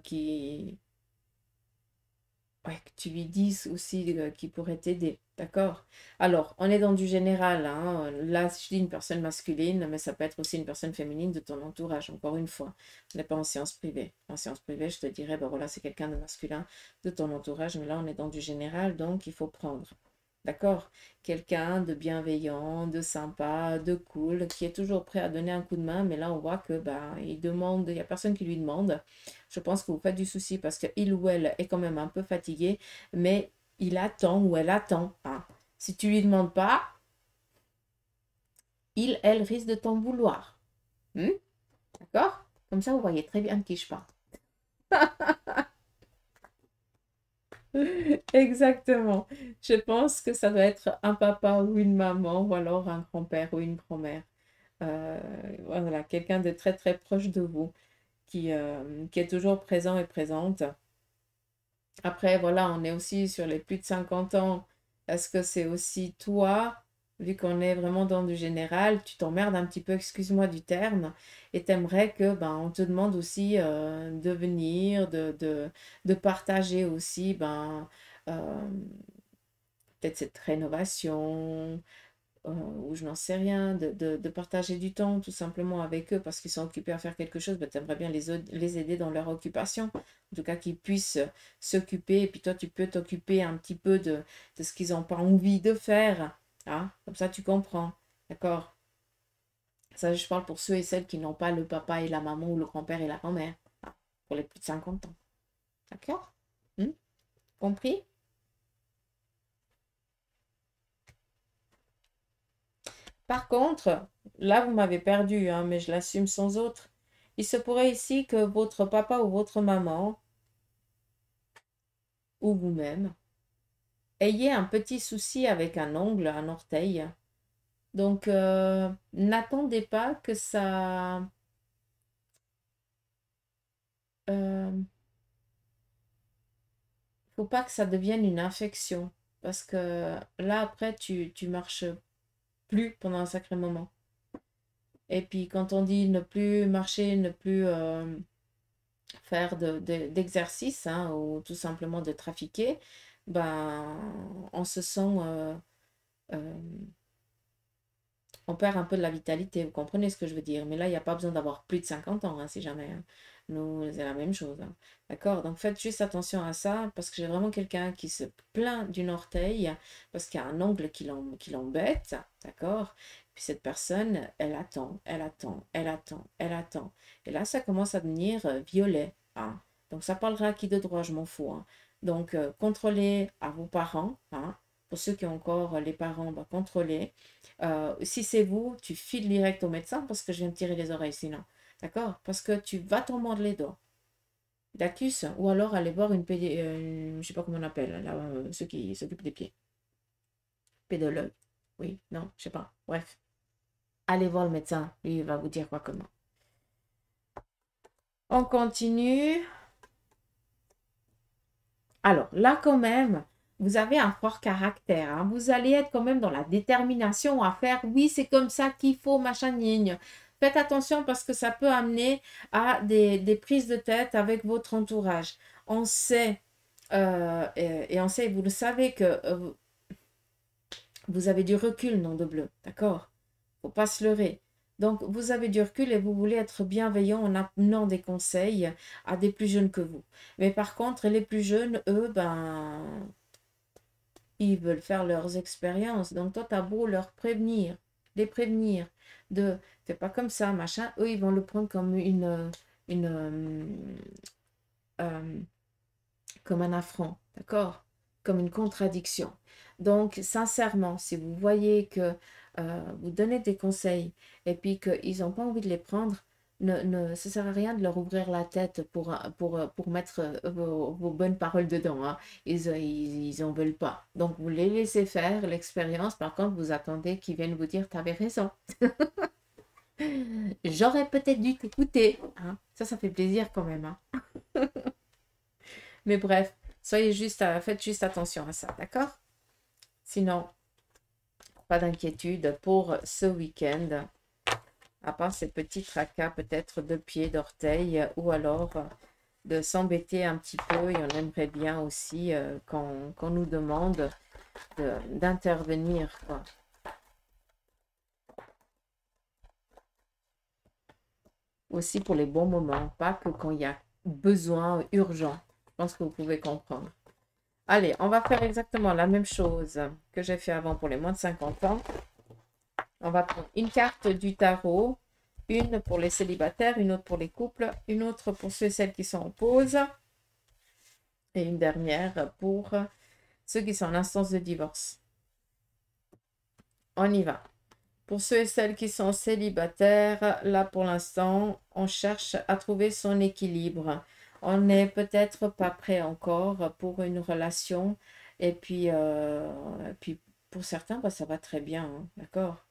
que tu lui dises aussi qu'il pourrait t'aider, d'accord? Alors, on est dans du général, hein. Là, je dis une personne masculine, mais ça peut être aussi une personne féminine de ton entourage, encore une fois. On n'est pas en séance privée. En séance privée, je te dirais, ben voilà, c'est quelqu'un de masculin de ton entourage, mais là, on est dans du général, donc il faut prendre. D'accord? Quelqu'un de bienveillant, de sympa, de cool, qui est toujours prêt à donner un coup de main, mais là, on voit que bah, il demande, il n'y a personne qui lui demande. Je pense que vous faites du souci parce qu'il ou elle est quand même un peu fatigué, mais il attend ou elle attend, hein. Si tu lui demandes pas, elle risque de t'en vouloir. Hmm. D'accord? Comme ça, vous voyez très bien de qui je parle. Exactement. Je pense que ça doit être un papa ou une maman, ou alors un grand-père ou une grand-mère. Euh, voilà, quelqu'un de très très proche de vous qui est toujours présent et présente. Après, voilà, on est aussi sur les plus de 50 ans. Est-ce que c'est aussi toi, vu qu'on est vraiment dans du général, tu t'emmerdes un petit peu, excuse-moi du terme, et t'aimerais que ben, on te demande aussi de venir, de partager aussi ben, euh, peut-être cette rénovation, ou je n'en sais rien, de partager du temps tout simplement avec eux parce qu'ils sont occupés à faire quelque chose, ben, tu aimerais bien les aider dans leur occupation. En tout cas, qu'ils puissent s'occuper et puis toi, tu peux t'occuper un petit peu de ce qu'ils n'ont pas envie de faire, hein. Comme ça, tu comprends. D'accord? Ça, je parle pour ceux et celles qui n'ont pas le papa et la maman ou le grand-père et la grand-mère, hein, pour les plus de 50 ans. D'accord? Hmm. Compris? Par contre, là, vous m'avez perdu, hein, mais je l'assume sans autre. Il se pourrait ici que votre papa ou votre maman, ou vous-même, ayez un petit souci avec un ongle, un orteil. Donc, n'attendez pas que ça... euh, faut pas que ça devienne une infection. Parce que là, après, tu marches plus pendant un sacré moment. Et puis, quand on dit ne plus marcher, ne plus... faire d'exercice, hein, ou tout simplement de trafiquer, ben, on se sent, euh, on perd un peu de la vitalité, vous comprenez ce que je veux dire. Mais là, il n'y a pas besoin d'avoir plus de 50 ans, hein, si jamais, hein. Nous, c'est la même chose, hein. D'accord? Donc faites juste attention à ça, parce que j'ai vraiment quelqu'un qui se plaint d'une orteil, parce qu'il y a un ongle qui l'embête, d'accord? Puis cette personne, elle attend, elle attend, elle attend, elle attend. Et là, ça commence à devenir violet, hein. Donc ça parlera à qui de droit, je m'en fous, hein. Donc contrôlez à vos parents, hein. Pour ceux qui ont encore les parents, bah, contrôlez. Si c'est vous, tu files direct au médecin parce que je viens de tirer les oreilles sinon. D'accord? Parce que tu vas t'en mordre les doigts. Dacus, ou alors aller voir je sais pas comment on appelle, là, ceux qui s'occupent des pieds. Pédologue. Oui, non, je sais pas. Bref. Allez voir le médecin. Lui, il va vous dire quoi comment. On continue. Alors, là, quand même, vous avez un fort caractère, hein. Vous allez être quand même dans la détermination à faire, oui, c'est comme ça qu'il faut, machin, gnigne. Faites attention parce que ça peut amener à des prises de tête avec votre entourage. On sait, et on sait, vous le savez, que vous avez du recul, nom de bleu, d'accord? Faut pas se leurrer. Donc, vous avez du recul et vous voulez être bienveillant en amenant des conseils à des plus jeunes que vous. Mais par contre, les plus jeunes, eux, ben, ils veulent faire leurs expériences. Donc, toi, tu as beau leur prévenir, les prévenir de fais pas comme ça, machin. Eux, ils vont le prendre comme euh, comme un affront, d'accord? Comme une contradiction. Donc, sincèrement, si vous voyez que vous donnez des conseils et puis qu'ils n'ont pas envie de les prendre, ça ne sert à rien de leur ouvrir la tête pour mettre vos bonnes paroles dedans, hein. Ils en veulent pas. Donc, vous les laissez faire l'expérience. Par contre, vous attendez qu'ils viennent vous dire, tu avais raison. J'aurais peut-être dû t'écouter, hein. Ça fait plaisir quand même, hein. Mais bref, faites juste attention à ça, d'accord? Sinon, pas d'inquiétude pour ce week-end, à part ces petits tracas peut-être de pieds, d'orteils, ou alors de s'embêter un petit peu. Et on aimerait bien aussi qu'on nous demande d'intervenir, quoi. Aussi pour les bons moments, pas que quand il y a besoin urgent. Je pense que vous pouvez comprendre. Allez, on va faire exactement la même chose que j'ai fait avant pour les moins de 50 ans. On va prendre une carte du tarot, une pour les célibataires, une autre pour les couples, une autre pour ceux et celles qui sont en pause, et une dernière pour ceux qui sont en instance de divorce. On y va. Pour ceux et celles qui sont célibataires, là pour l'instant, on cherche à trouver son équilibre. On n'est peut-être pas prêt encore pour une relation. Et puis pour certains, bah, ça va très bien, hein, d'accord?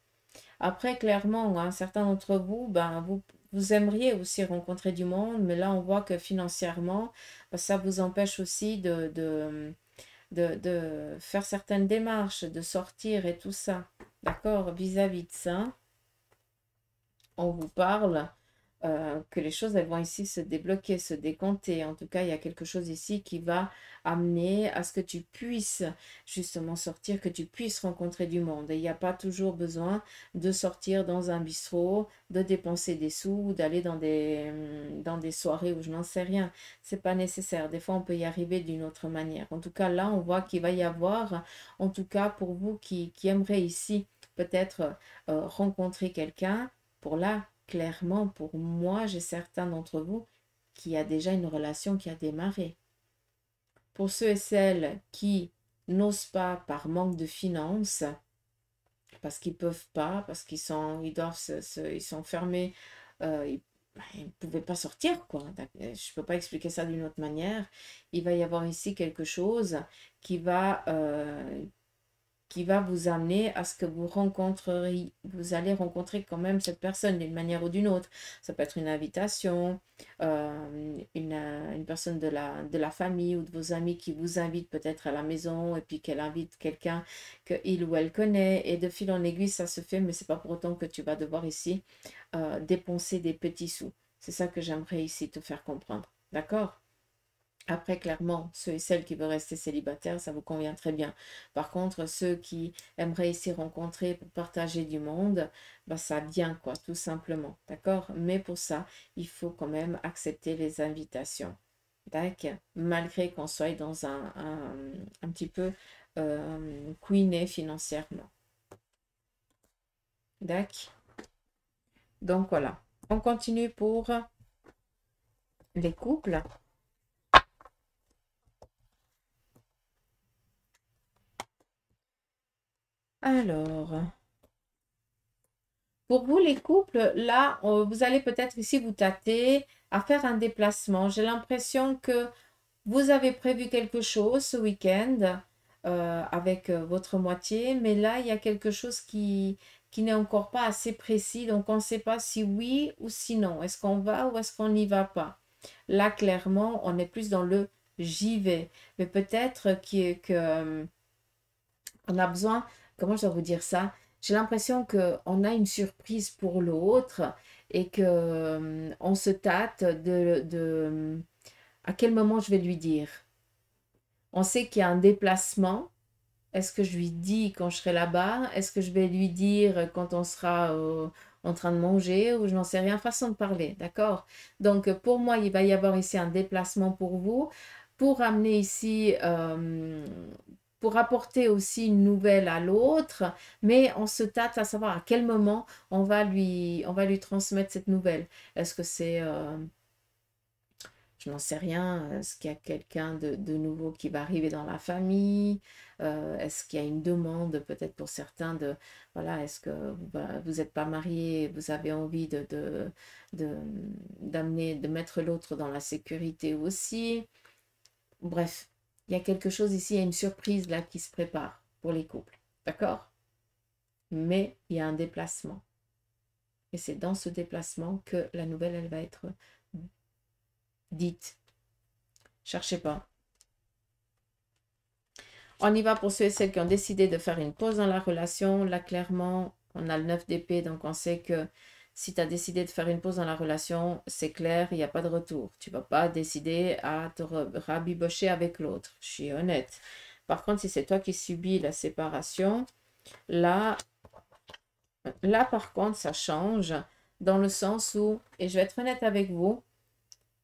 Après, clairement, hein, certains d'entre vous, ben, vous aimeriez aussi rencontrer du monde, mais là, on voit que financièrement, ben, ça vous empêche aussi de faire certaines démarches, de sortir et tout ça. D'accord? Vis-à-vis de ça, on vous parle que les choses elles vont ici se débloquer, se décompter. En tout cas, il y a quelque chose ici qui va amener à ce que tu puisses justement sortir, que tu puisses rencontrer du monde. Et il n'y a pas toujours besoin de sortir dans un bistrot, de dépenser des sous, d'aller dans des soirées où je n'en sais rien. C'est pas nécessaire. Des fois, on peut y arriver d'une autre manière. En tout cas, là, on voit qu'il va y avoir, en tout cas pour vous qui aimeraient ici peut-être rencontrer quelqu'un, pour là, clairement, pour moi, j'ai certains d'entre vous qui a déjà une relation qui a démarré. Pour ceux et celles qui n'osent pas par manque de finances, parce qu'ils peuvent pas, parce ils doivent ils sont fermés, ils ne pouvaient pas sortir, quoi. Je ne peux pas expliquer ça d'une autre manière. Il va y avoir ici quelque chose qui va vous amener à ce que vous allez rencontrer quand même cette personne d'une manière ou d'une autre. Ça peut être une invitation, une personne de la famille ou de vos amis qui vous invite peut-être à la maison et puis qu'elle invite quelqu'un qu'il ou elle connaît. Et de fil en aiguille, ça se fait, mais c'est pas pour autant que tu vas devoir ici dépenser des petits sous. C'est ça que j'aimerais ici te faire comprendre. D'accord? Après, clairement, ceux et celles qui veulent rester célibataires, ça vous convient très bien. Par contre, ceux qui aimeraient ici rencontrer pour partager du monde, bah, ça vient, quoi, tout simplement. D'accord? Mais pour ça, il faut quand même accepter les invitations. D'accord? Malgré qu'on soit dans un petit peu couiné financièrement. D'accord? Donc voilà. On continue pour les couples. Alors, pour vous, les couples, là, vous allez peut-être ici vous tâter à faire un déplacement. J'ai l'impression que vous avez prévu quelque chose ce week-end avec votre moitié, mais là, il y a quelque chose qui n'est encore pas assez précis. Donc, on ne sait pas si oui ou si non. Est-ce qu'on va ou est-ce qu'on n'y va pas? Là, clairement, on est plus dans le j'y vais. Mais peut-être on a besoin, comment je dois vous dire ça? J'ai l'impression qu'on a une surprise pour l'autre et que on se tâte à quel moment je vais lui dire. On sait qu'il y a un déplacement. Est-ce que je lui dis quand je serai là-bas? Est-ce que je vais lui dire quand on sera en train de manger ou je n'en sais rien? Façon de parler, d'accord? Donc pour moi, il va y avoir ici un déplacement pour vous pour amener ici pour apporter aussi une nouvelle à l'autre, mais on se tâte à savoir à quel moment on va lui transmettre cette nouvelle. Est-ce que c'est, je n'en sais rien, est-ce qu'il y a quelqu'un de nouveau qui va arriver dans la famille? Est-ce qu'il y a une demande peut-être pour certains de, voilà, est-ce que vous n'êtes pas marié, vous avez envie de, d'amener, de mettre l'autre dans la sécurité aussi? Bref, il y a quelque chose ici, il y a une surprise là qui se prépare pour les couples, d'accord? Mais il y a un déplacement. Et c'est dans ce déplacement que la nouvelle, elle va être dite. Cherchez pas. On y va pour ceux et celles qui ont décidé de faire une pause dans la relation. Là, clairement, on a le 9 d'épée, donc on sait que si tu as décidé de faire une pause dans la relation, c'est clair, il n'y a pas de retour. Tu ne vas pas décider à te rabibocher avec l'autre. Je suis honnête. Par contre, si c'est toi qui subis la séparation, là, par contre, ça change dans le sens où, et je vais être honnête avec vous,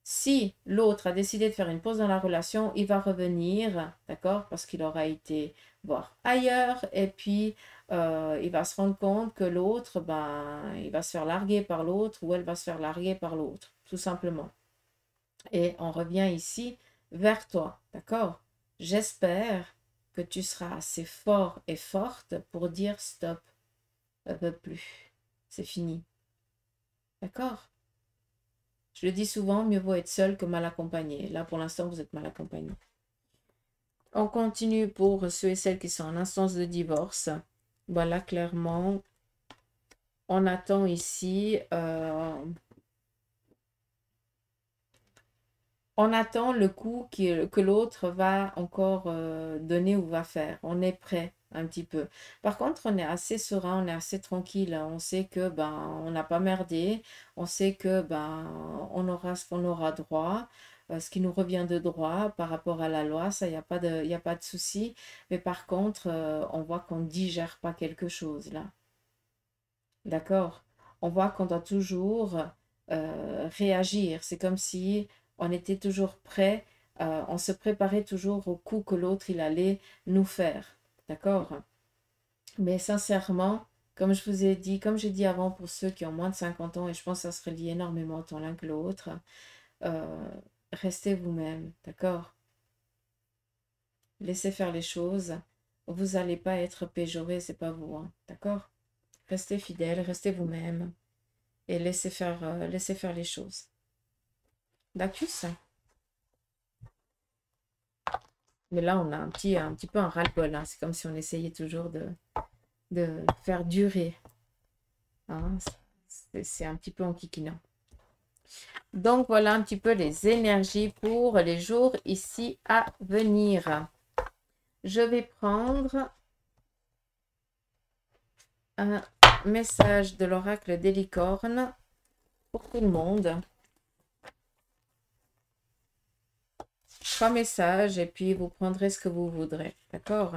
si l'autre a décidé de faire une pause dans la relation, il va revenir, d'accord? Parce qu'il aura été voir ailleurs et puis il va se rendre compte que l'autre, ben, il va se faire larguer par l'autre ou elle va se faire larguer par l'autre, tout simplement. Et on revient ici vers toi, d'accord? J'espère que tu seras assez fort et forte pour dire stop, ça ne veut plus, c'est fini, d'accord? Je le dis souvent, mieux vaut être seul que mal accompagné. Là, pour l'instant, vous êtes mal accompagné. On continue pour ceux et celles qui sont en instance de divorce. Voilà, clairement, on attend ici... on attend le coup que l'autre va encore donner ou va faire. On est prêt un petit peu. Par contre, on est assez serein, on est assez tranquille. On sait que ben on n'a pas merdé. On sait que ben on aura ce qu'on aura droit, ce qui nous revient de droit par rapport à la loi. Ça, il y a pas de souci. Mais par contre, on voit qu'on ne digère pas quelque chose là. D'accord? On voit qu'on doit toujours réagir. C'est comme si on était toujours prêt, on se préparait toujours au coup que l'autre il allait nous faire. D'accord? Mais sincèrement, comme je vous ai dit, comme j'ai dit avant pour ceux qui ont moins de 50 ans, et je pense que ça se relie énormément tant l'un que l'autre, euh, restez vous-même. D'accord? Laissez faire les choses. Vous n'allez pas être péjoré, c'est pas vous. Hein, d'accord? Restez fidèle, restez vous-même et laissez faire les choses. Dacus? Mais là, on a un petit peu un ras-le-bol. Hein. C'est comme si on essayait toujours de faire durer. Hein. C'est un petit peu enquiquinant. Donc, voilà un petit peu les énergies pour les jours ici à venir. Je vais prendre un message de l'oracle des licornes pour tout le monde. 3 messages et puis vous prendrez ce que vous voudrez. D'accord?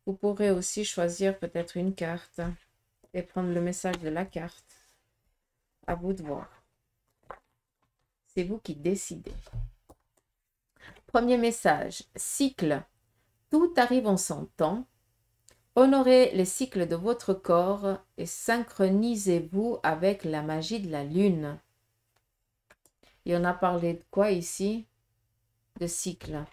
Vous pourrez aussi choisir peut-être une carte et prendre le message de la carte. À vous de voir. C'est vous qui décidez. Premier message, cycle. Tout arrive en son temps. Honorez les cycles de votre corps et synchronisez-vous avec la magie de la lune. Et on a parlé de quoi ici? De cycle.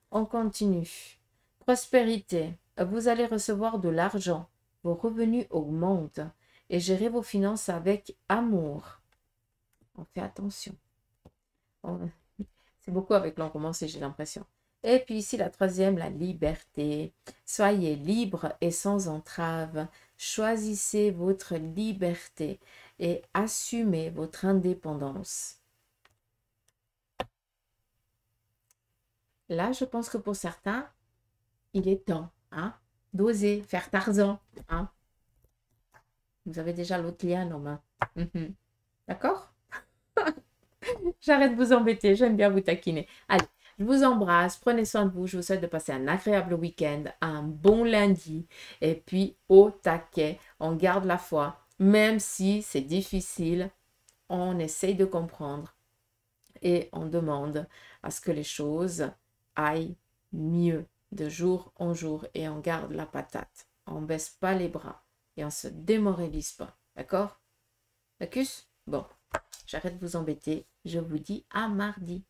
On continue. Prospérité. Vous allez recevoir de l'argent. Vos revenus augmentent et gérez vos finances avec amour. On fait attention. C'est beaucoup avec l'on commence, j'ai l'impression. Et puis ici, la troisième, la liberté. Soyez libre et sans entrave. Choisissez votre liberté et assumez votre indépendance. Là, je pense que pour certains, il est temps hein, d'oser faire Tarzan. Hein. Vous avez déjà l'autre liane en main. D'accord? J'arrête de vous embêter, j'aime bien vous taquiner. Allez, je vous embrasse, prenez soin de vous, je vous souhaite de passer un agréable week-end, un bon lundi, et puis au taquet, on garde la foi, même si c'est difficile, on essaye de comprendre et on demande à ce que les choses aillent mieux. de jour en jour et on garde la patate. On baisse pas les bras et on se démoralise pas. D'accord? D'accord? Bon, j'arrête de vous embêter. Je vous dis à mardi.